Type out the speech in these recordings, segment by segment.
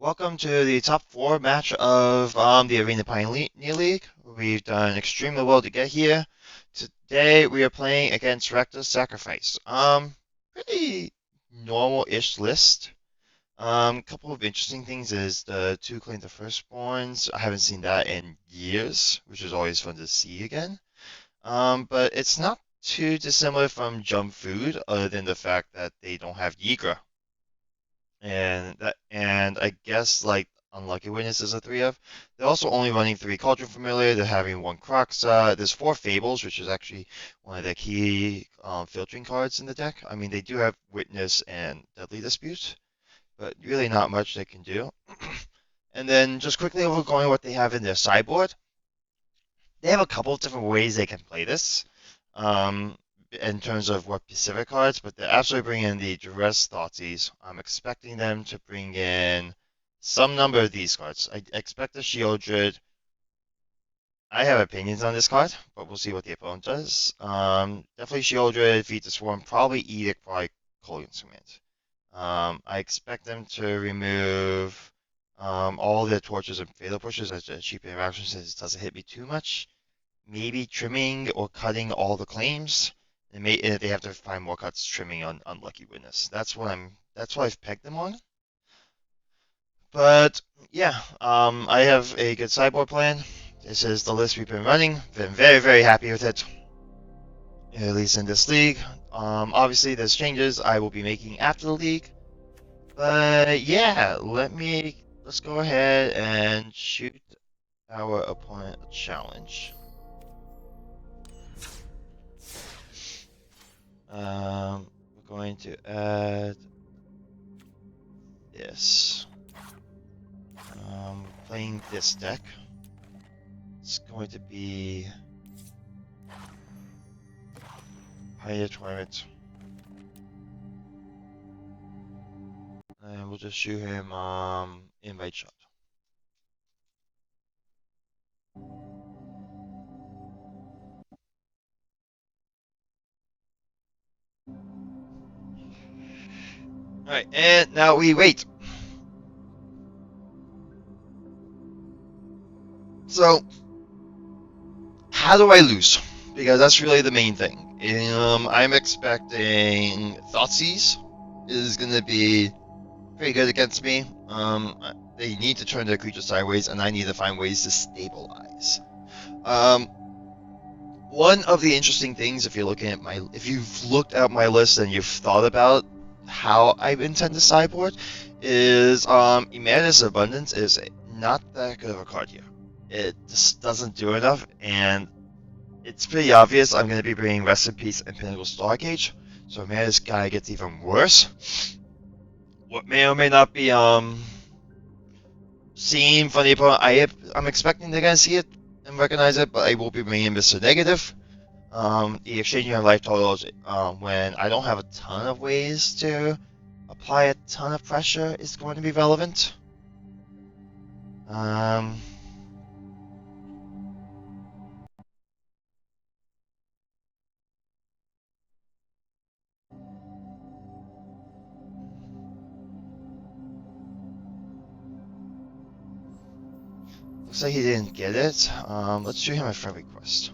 Welcome to the top four match of the Arena Pioneer League. We've done extremely well to get here. Today we are playing against Rakdos Sacrifice. Pretty normal-ish list. Couple of interesting things is the two claim the firstborns. I haven't seen that in years, which is always fun to see again. But it's not too dissimilar from Jump Food, other than the fact that they don't have Yigra. And I guess like Unlucky Witness is a three of. They're also only running three Cauldron Familiar. They're having one Crocs. There's four Fables, which is actually one of the key filtering cards in the deck. I mean, they do have Witness and Deadly Dispute, but really not much they can do. And then just quickly over going what they have in their sideboard. They have a couple of different ways they can play this. In terms of what Pacific cards, but they're absolutely bringing in the Duress Thoughtseize. I'm expecting them to bring in some number of these cards. I expect the Shieldred. I have opinions on this card, but we'll see what the opponent does. Definitely Shieldred, Feed the Swarm, probably Edict, probably Cold Instrument. I expect them to remove all their torches and fatal pushes as a cheap interaction since it doesn't hit me too much. Maybe trimming or cutting all the claims. They have to find more cuts trimming on Unlucky Witness. That's what I've pegged them on. But yeah, I have a good sideboard plan. This is the list we've been running. Been very, very happy with it. At least in this league. Obviously there's changes I will be making after the league. But yeah, let's go ahead and shoot our opponent a challenge. We're going to add this. Playing this deck. It's going to be Pioneer Tournament. And we'll just shoot him invite shot. Alright, and now we wait. So, how do I lose? Because that's really the main thing. I'm expecting Thoughtseize is going to be pretty good against me. They need to turn their creature sideways, and I need to find ways to stabilize. One of the interesting things, if you've looked at my list and you've thought about how I intend to sideboard, is Emeritus Abundance is not that good of a card here. It just doesn't do enough, and it's pretty obvious I'm going to be bringing Rest in Peace and Pinnacle Stargate, so Emeritus guy gets even worse. What may or may not be seen from the opponent, I'm expecting they're going to see it and recognize it, but I will be bringing Mr. Negative. The exchanging of life totals, when I don't have a ton of ways to apply a ton of pressure, is going to be relevant. Looks like he didn't get it. Let's shoot him a friend request.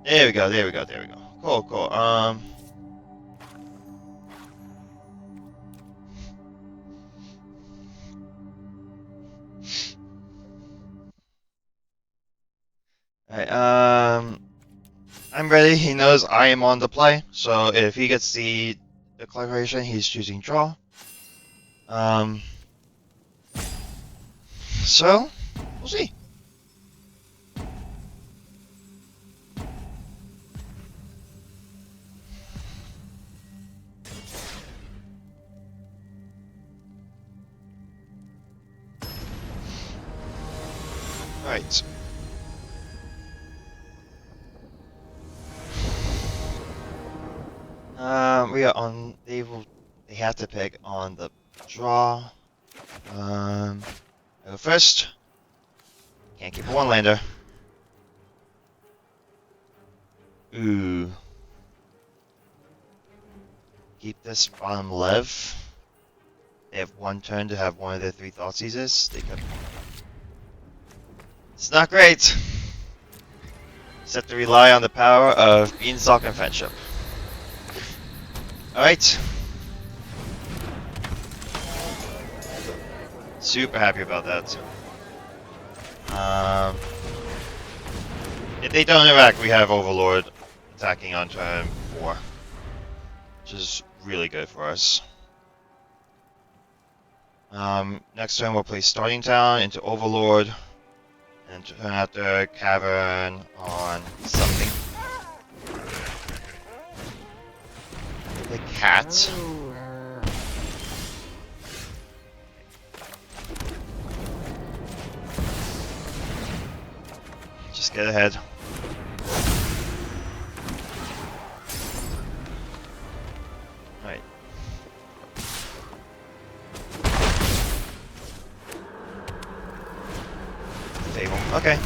There we go, there we go, there we go. Cool, cool. Alright, I'm ready. He knows I am on the play, so if he gets the declaration, he's choosing draw. So, we'll see. Alright. We are on. They will They have to pick on the draw. I go first. Can't keep a one-lander. Ooh. Keep this bottom left. They have one turn to have one of their 3 Thoughtseizes. They could. It's not great. Just have to rely on the power of Beanstalk and Friendship. Alright. Super happy about that. If they don't interact, we have Overlord attacking on turn 4. Which is really good for us. Next turn we'll play Starting Town into Overlord. And turn after Cavern on something. The cat. Just get ahead. Alright. Fable. Okay.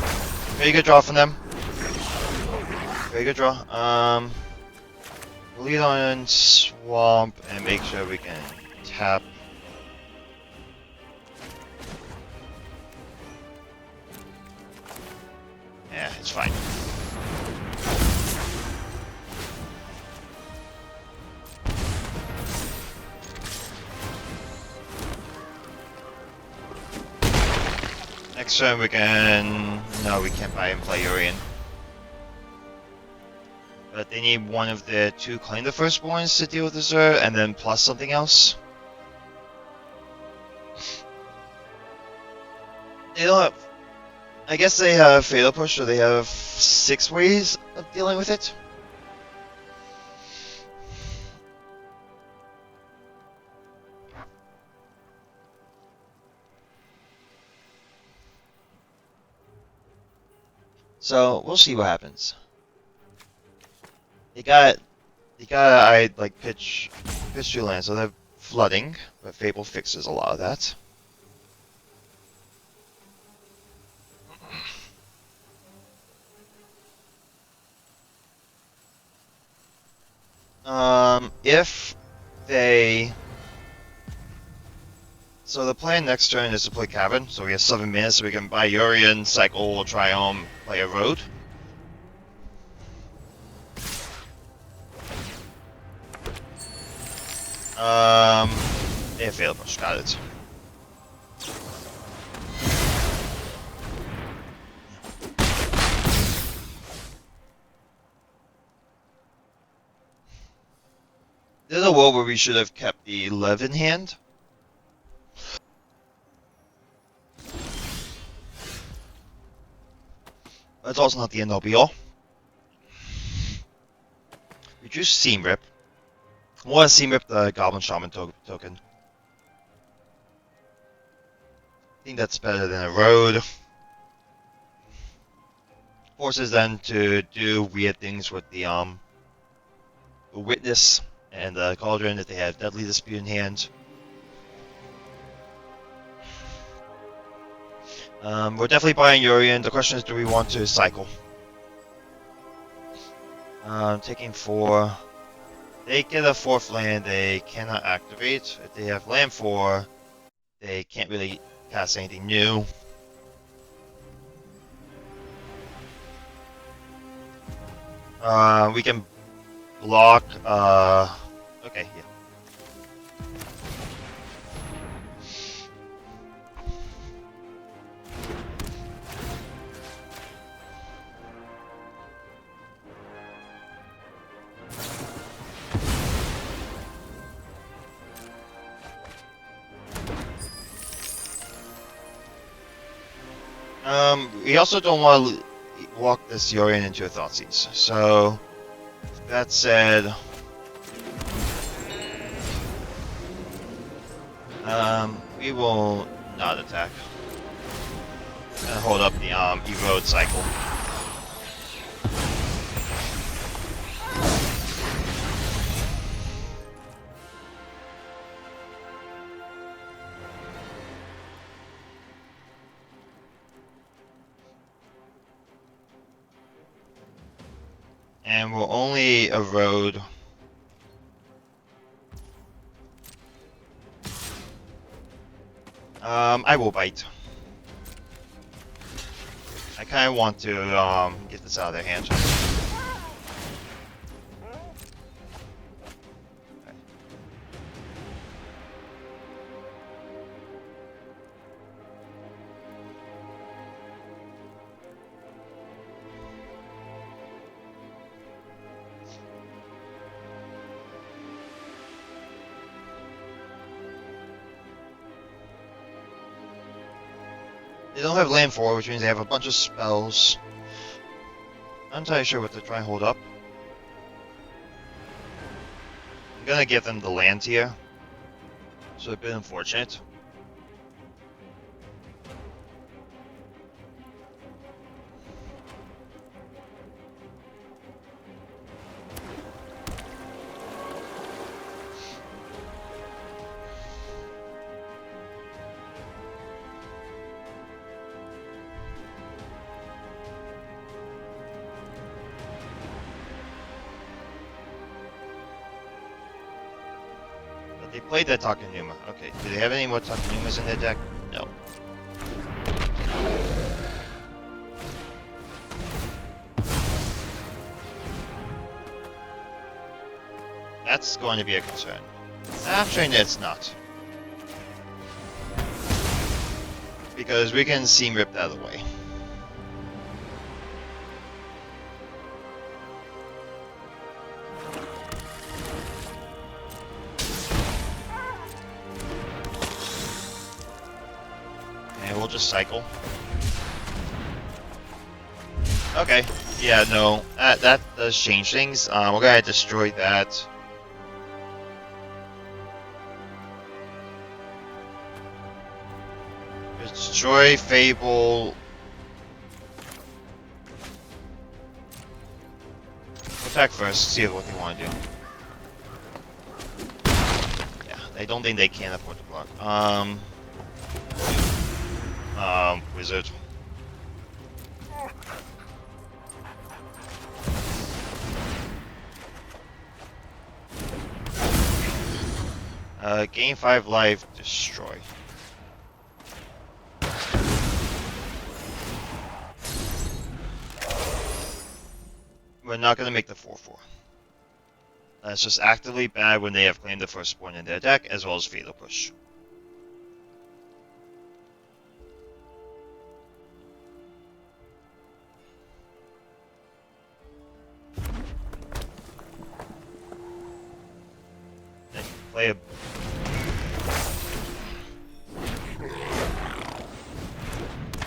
Very good draw from them. Very good draw. We'll lead on Swamp and make sure we can tap. Yeah, it's fine. Next turn we can... No, we can't buy and play Urian. But they need one of the 2 Claim the Firstborns to deal with the Zur, and then plus something else. They don't have... I guess they have Fatal Push, so they have 6 ways of dealing with it. So, we'll see what happens. I like pitch 2 lands, so they're flooding, but Fable fixes a lot of that. If they... So the plan next turn is to play Cavern, so we have 7 minutes, so we can buy Urian, cycle, Triome, play a Road. They have Fatal Push, got it. There's a world where we should have kept the 11 hand. That's also not the end all be all. Reduce Seam Rip. I want to Seam Rip the Goblin Shaman token. I think that's better than a Road. Forces them to do weird things with the Witness and the Cauldron if they have Deadly Dispute in hand. We're definitely buying Urian. The question is, do we want to cycle? Taking 4. They get a 4th land, they cannot activate. If they have land 4, they can't really cast anything new. We can block, okay, yeah. We also don't want to walk this Urian into a Thoughtseize. So, that said, we will not attack. And hold up the erode cycle. And we'll only erode. I will bite. I kind of want to get this out of their hands. They don't have landfall, which means they have a bunch of spells. I'm not entirely sure what to try and hold up. I'm gonna give them the land here. So a bit unfortunate. They played that Takanuma. Okay, do they have any more Takanumas in their deck? No. That's going to be a concern. Actually, it's not. Because we can seam rip that away. And we'll just cycle. Okay. Yeah, no. That does change things. We're gonna destroy that. Destroy Fable. Attack first, see what they want to do. Yeah, I don't think they can afford to block. Wizard. Gain 5 life, destroy. We're not gonna make the 4/4. That's just actively bad when they have claimed the firstborn in their deck, as well as Fatal Push. They can play a...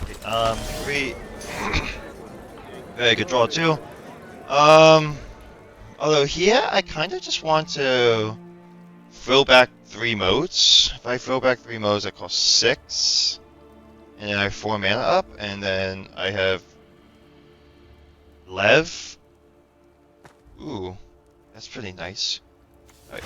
Okay, 3... Very good draw, too. Although here, I kind of just want to throw back 3 modes. If I throw back 3 modes, that costs 6. And then I have 4 mana up, and then I have Lev. Ooh, that's pretty nice. Alright.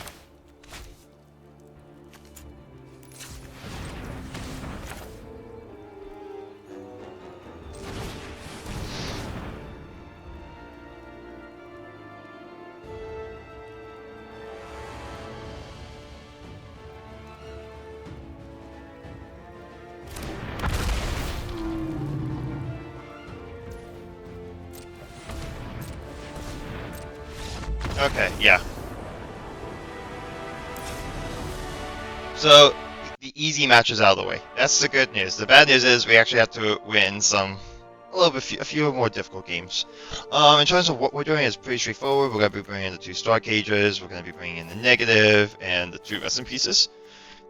Okay, yeah. So, the easy match is out of the way. That's the good news. The bad news is we actually have to win a few more difficult games. In terms of what we're doing, it's pretty straightforward. We're going to be bringing in the 2 Star Cages, we're going to be bringing in the Negative, and the 2 Rest in Pieces.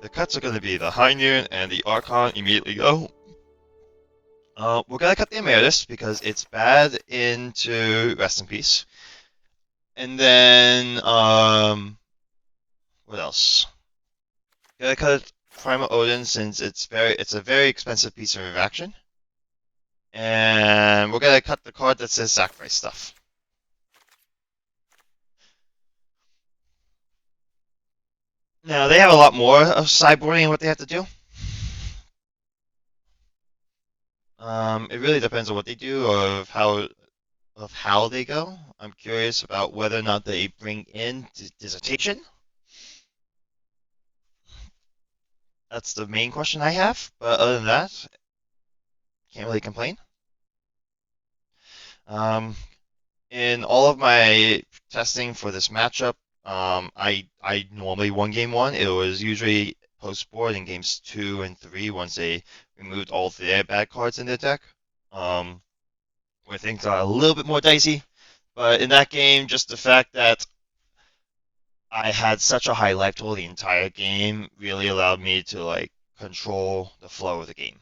The cuts are going to be the High Noon and the Archon immediately go. We're going to cut the Emeritus because it's bad into Rest in Peace. And then, what else? Gonna cut Primal Odin since it's a very expensive piece of action. And we're gonna cut the card that says sacrifice stuff. Now they have a lot more of sideboarding and what they have to do. It really depends on what they do, of how of how they go. I'm curious about whether or not they bring in dissertation. That's the main question I have. But other than that, can't really complain. Um, in all of my testing for this matchup, I normally won game one. It was usually post board in games 2 and 3 once they removed all their bad cards in their deck. Um, where things got a little bit more dicey. But in that game, just the fact that I had such a high life total the entire game really allowed me to like control the flow of the game.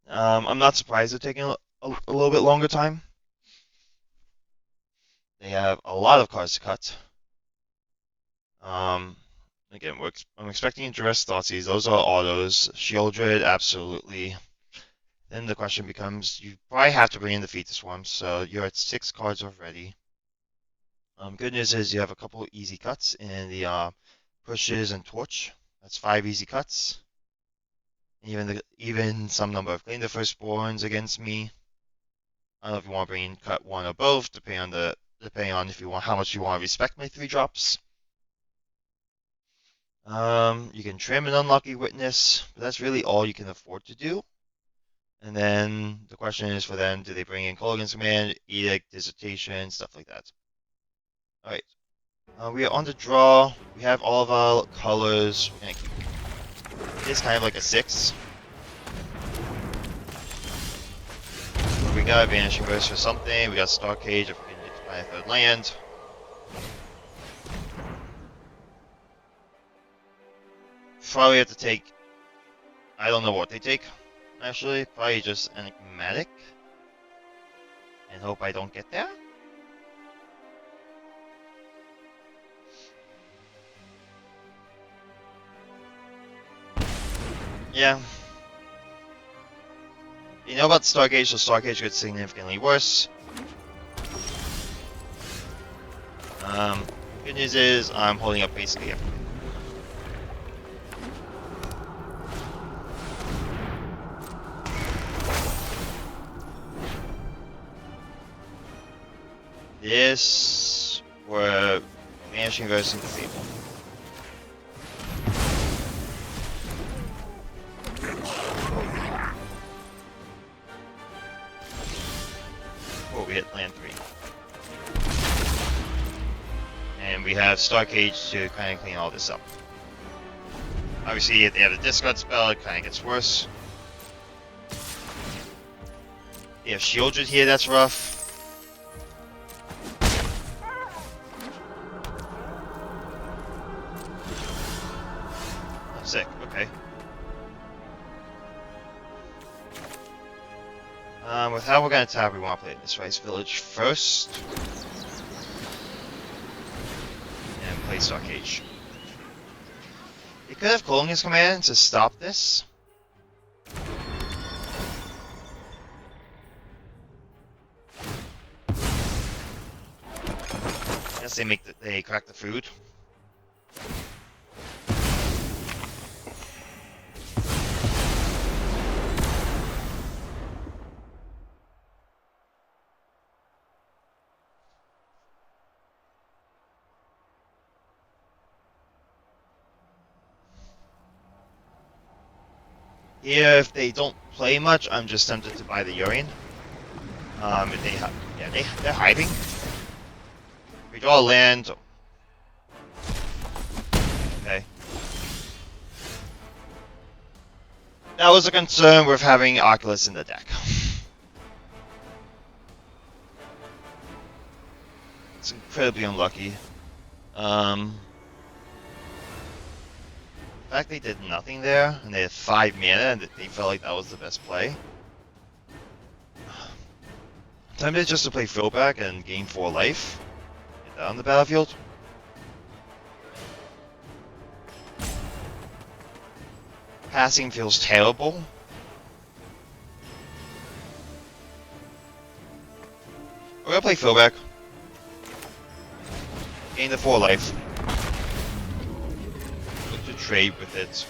I'm not surprised they're taking a little bit longer time. They have a lot of cards to cut. Um, again, I'm expecting Duress Thoughtseize. Those are autos. Shieldred, absolutely. Then the question becomes, you probably have to bring in the Feet to Swarm, so you're at 6 cards already. Good news is you have a couple easy cuts in the pushes and torch. That's 5 easy cuts. Even some number of claim the firstborns against me. I don't know if you want to bring in cut one or both, depending on if you want how much you want to respect my 3 drops. You can trim an unlucky witness, but that's really all you can afford to do. And then the question is for them, do they bring in Kolaghan's Command, Edict, Dissertation, stuff like that. Alright. We are on the draw. We have all of our colors. We're gonna keep it is kind of like a 6. We got a Vanishing Verse for something. We got Star Cage if we can find a third land. Probably have to take. I don't know what they take. Actually, probably just Enigmatic. And hope I don't get there. Yeah. You know about Stargate, so Stargate gets significantly worse. Good news is I'm holding up basically everything. This we're Vanishing Verse into Fable. Oh, we hit land 3. And we have Star Cage to kind of clean all this up. Obviously, if they have a discard spell, it kind of gets worse. They have Shieldred here, that's rough. Oh, sick, okay. With how we're gonna tap, we want to play this Rice Village first. And play Star Cage. You could have Kolaghan's Command to stop this. I guess they crack the food. Here, if they don't play much, I'm just tempted to buy the Urian. They're hiding. We draw land. Okay. That was a concern with having Oculus in the deck. It's incredibly unlucky. The fact they did nothing there, and they had 5 mana, and they felt like that was the best play. Tempted just to play throwback and gain 4 life. Get that on the battlefield. Passing feels terrible. We're gonna play throwback. Gain the 4 life. Look to trade with it.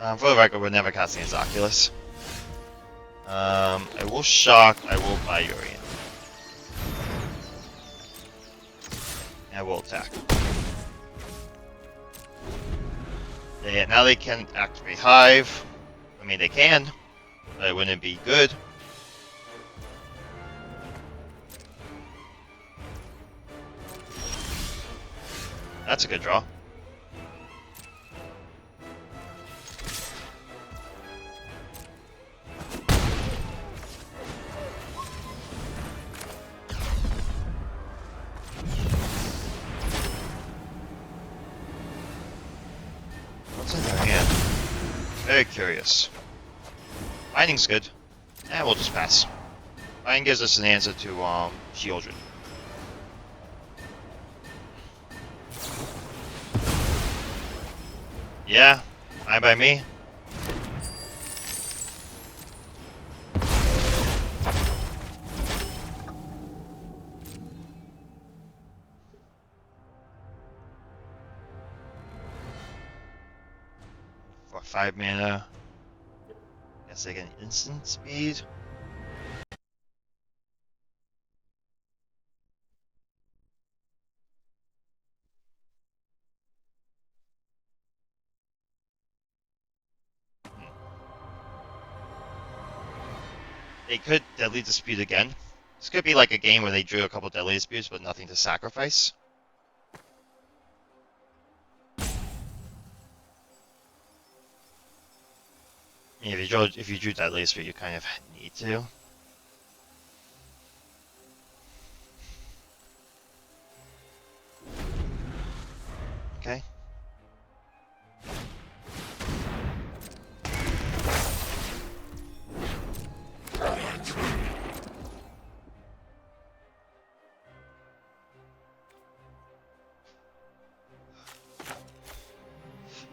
For the record, we're never casting as Oculus. I will shock, I will buy Urian. And I will attack. Yeah, now they can activate Hive. I mean, they can, but it wouldn't be good. That's a good draw. What's in their hand? Very curious. Binding's good. And we'll just pass. Binding gives us an answer to Shieldred. Yeah, fine by me. For 5 mana, guess I get an instant speed. They could Deadly Dispute again. This could be like a game where they drew a couple Deadly Disputes but nothing to sacrifice. Yeah, if you drew Deadly Dispute, you kind of need to. Okay.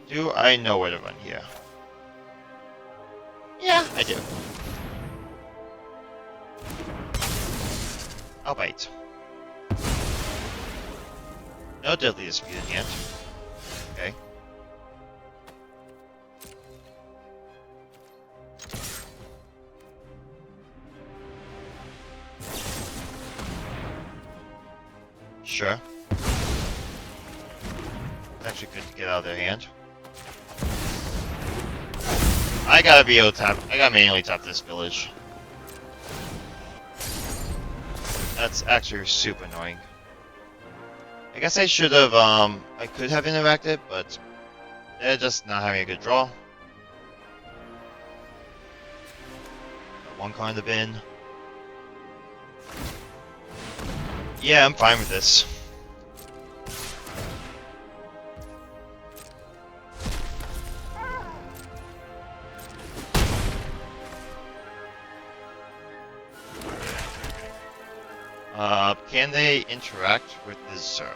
Do I know where to run here? Yeah, I do. I'll bite. No Deadly Dispute in hand. Okay. Sure. Actually good to get out of their hand. I gotta be able to tap. I gotta manually tap this village. That's actually super annoying. I guess I should have, I could have interacted, but they're just not having a good draw. Got one card in the bin. Yeah, I'm fine with this. Can they interact with the Zer?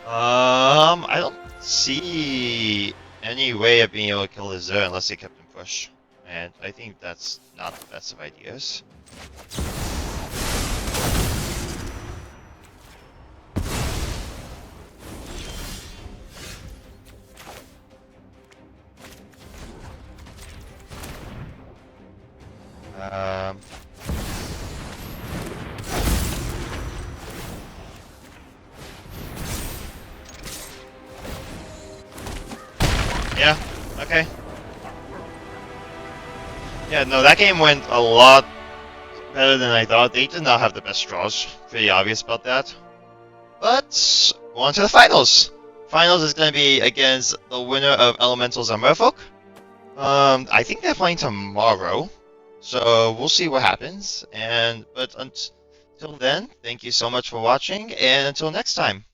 I don't see any way of being able to kill the Zer unless they kept him push. And I think that's not the best of ideas. Yeah, okay. Yeah, no, that game went a lot better than I thought. They did not have the best draws. Pretty obvious about that. But, on to the finals! Finals is going to be against the winner of Elementals and Merfolk. I think they're playing tomorrow. So, we'll see what happens. But until then, thank you so much for watching, and until next time.